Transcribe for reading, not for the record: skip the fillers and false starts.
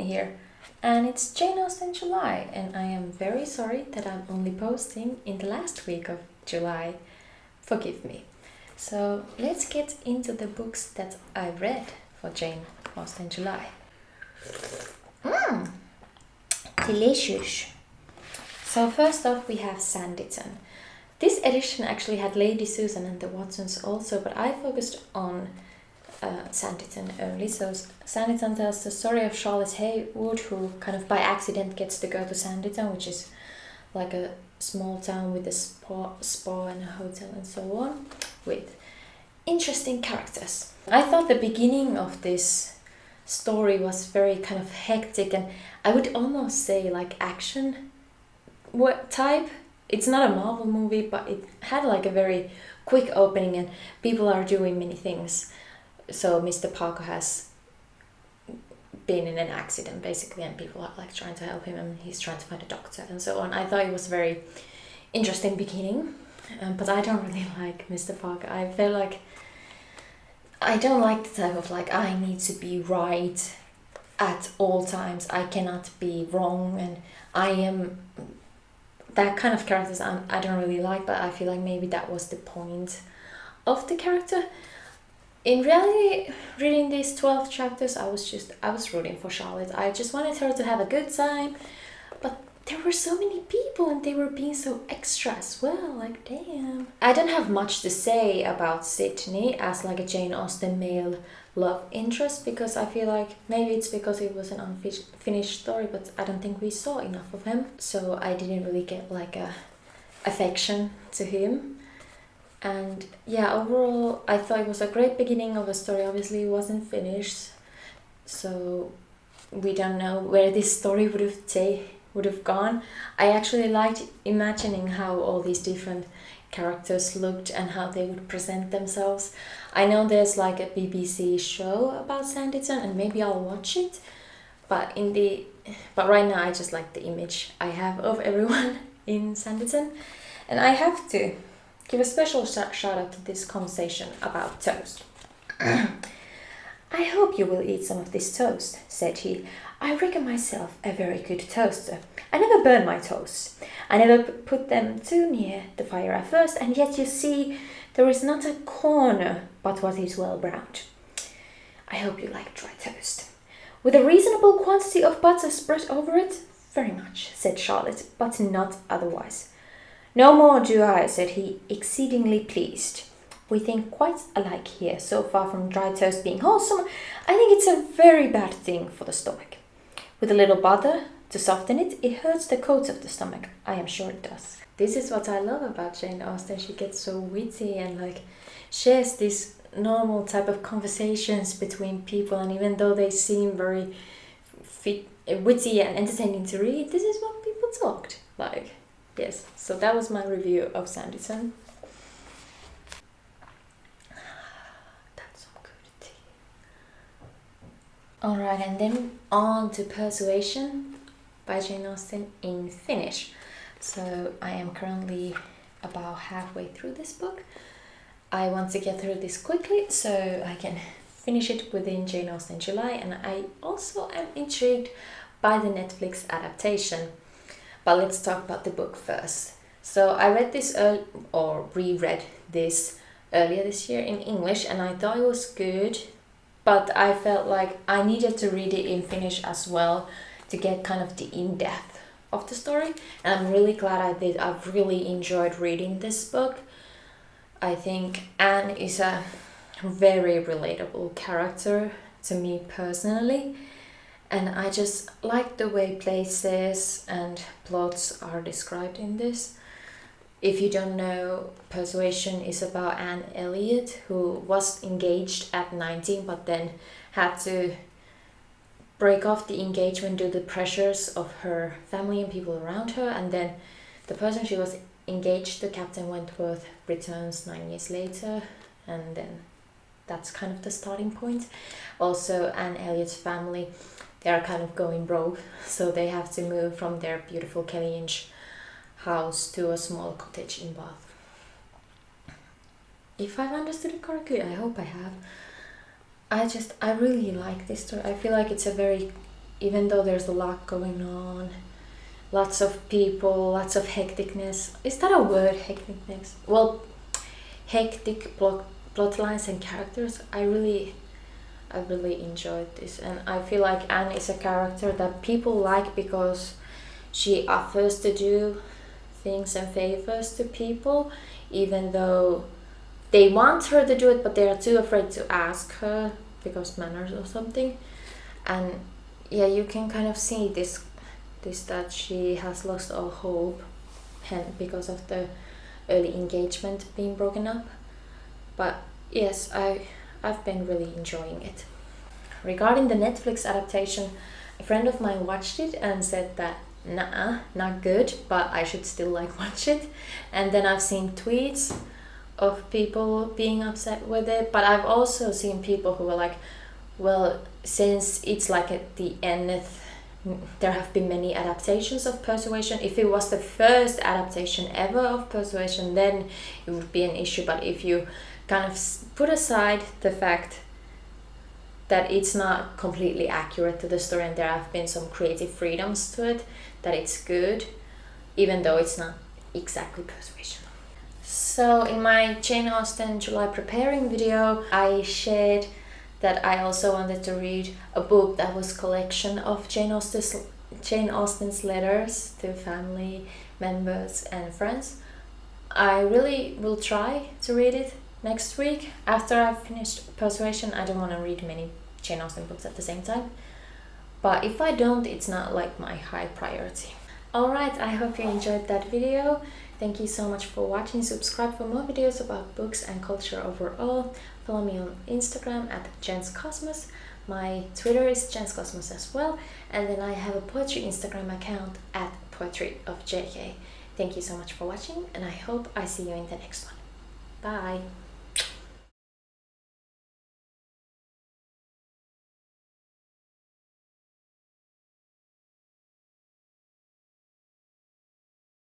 here, and it's Jane Austen July, and I am very sorry that I'm only posting in the last week of July. Forgive me. So let's get into the books that I read for Jane Austen July. Delicious. So first off we have Sanditon. This edition actually had Lady Susan and the Watsons also, but I focused on Sanditon only. So Sanditon tells the story of Charlotte Haywood, who kind of by accident gets to go to Sanditon, which is like a small town with a spa and a hotel and so on, with interesting characters. I thought the beginning of this story was very kind of hectic, and I would almost say like action type. It's not a Marvel movie, but it had like a very quick opening and people are doing many things. So Mr. Parker has been in an accident basically, and people are like trying to help him, and he's trying to find a doctor and so on. I thought it was a very interesting beginning, but I don't really like Mr. Parker. I feel like I don't like the type of like I need to be right at all times. I cannot be wrong, and I am that kind of characters I don't really like, but I feel like maybe that was the point of the character. In reality, reading these 12 chapters, I was rooting for Charlotte. I just wanted her to have a good time, but there were so many people and they were being so extra as well, like damn. I don't have much to say about Sydney as like a Jane Austen male love interest, because I feel like maybe it's because it was an unfinished story, but I don't think we saw enough of him, so I didn't really get like a affection to him. And yeah, overall I thought it was a great beginning of a story. Obviously it wasn't finished, so we don't know where this story would have gone. I actually liked imagining how all these different characters looked and how they would present themselves. I know there's like a BBC show about Sanditon, and maybe I'll watch it, but right now I just like the image I have of everyone in Sanditon. And I have to give a special shout out to this conversation about toast. I hope you will eat some of this toast, said he. I reckon myself a very good toaster. I never burn my toasts. I never put them too near the fire at first, and yet you see, there is not a corner but what is well browned. I hope you like dry toast. With a reasonable quantity of butter spread over it? Very much, said Charlotte, but not otherwise. No more do I, said he, exceedingly pleased. We think quite alike here. So far from dry toast being wholesome, I think it's a very bad thing for the stomach. With a little butter to soften it, it hurts the coat of the stomach. I am sure it does. This is what I love about Jane Austen. She gets so witty and like shares these normal type of conversations between people, and even though they seem very witty and entertaining to read, this is what people talked like. Yes, so that was my review of Sanditon. That's some good tea. Alright, and then on to Persuasion by Jane Austen in Finnish. So I am currently about halfway through this book. I want to get through this quickly so I can finish it within Jane Austen July, and I also am intrigued by the Netflix adaptation. But let's talk about the book first. So I read this reread this earlier this year in English, and I thought it was good, but I felt like I needed to read it in Finnish as well to get kind of the in-depth of the story. And I'm really glad I did. I've really enjoyed reading this book. I think Anne is a very relatable character to me personally. And I just like the way places and plots are described in this. If you don't know, Persuasion is about Anne Elliot, who was engaged at 19 but then had to break off the engagement due to the pressures of her family and people around her. And then the person she was engaged to, Captain Wentworth, returns 9 years later, and then that's kind of the starting point. Also, Anne Elliot's family, they are kind of going broke, so they have to move from their beautiful Kelly Inch house to a small cottage in Bath. If I've understood it correctly, I hope I have. I really like this story. I feel like it's a very even though there's a lot going on, lots of people, lots of hecticness. Is that a word, hecticness? Well, hectic plot lines and characters. I really enjoyed this, and I feel like Anne is a character that people like because she offers to do things and favors to people, even though they want her to do it, but they are too afraid to ask her because manners or something. And yeah, you can kind of see this that she has lost all hope because of the early engagement being broken up. But yes, I've been really enjoying it. Regarding the Netflix adaptation, a friend of mine watched it and said that nah, not good, but I should still watch it. And then I've seen tweets of people being upset with it, but I've also seen people who are like, well, since it's at the end, there have been many adaptations of Persuasion. If it was the first adaptation ever of Persuasion, then it would be an issue. But if you kind of put aside the fact that it's not completely accurate to the story and there have been some creative freedoms to it, that it's good, even though it's not exactly Persuasion. So in my Jane Austen July preparing video, I shared that I also wanted to read a book that was collection of Jane Austen's letters to family members and friends. I really will try to read it next week. After I've finished Persuasion, I don't want to read many Jane Austen books at the same time. But if I don't, it's not my high priority. Alright, I hope you enjoyed that video. Thank you so much for watching. Subscribe for more videos about books and culture overall. Follow me on Instagram at jenskosmos. My Twitter is jenskosmos as well. And then I have a poetry Instagram account at poetryofjk. Thank you so much for watching, and I hope I see you in the next one. Bye!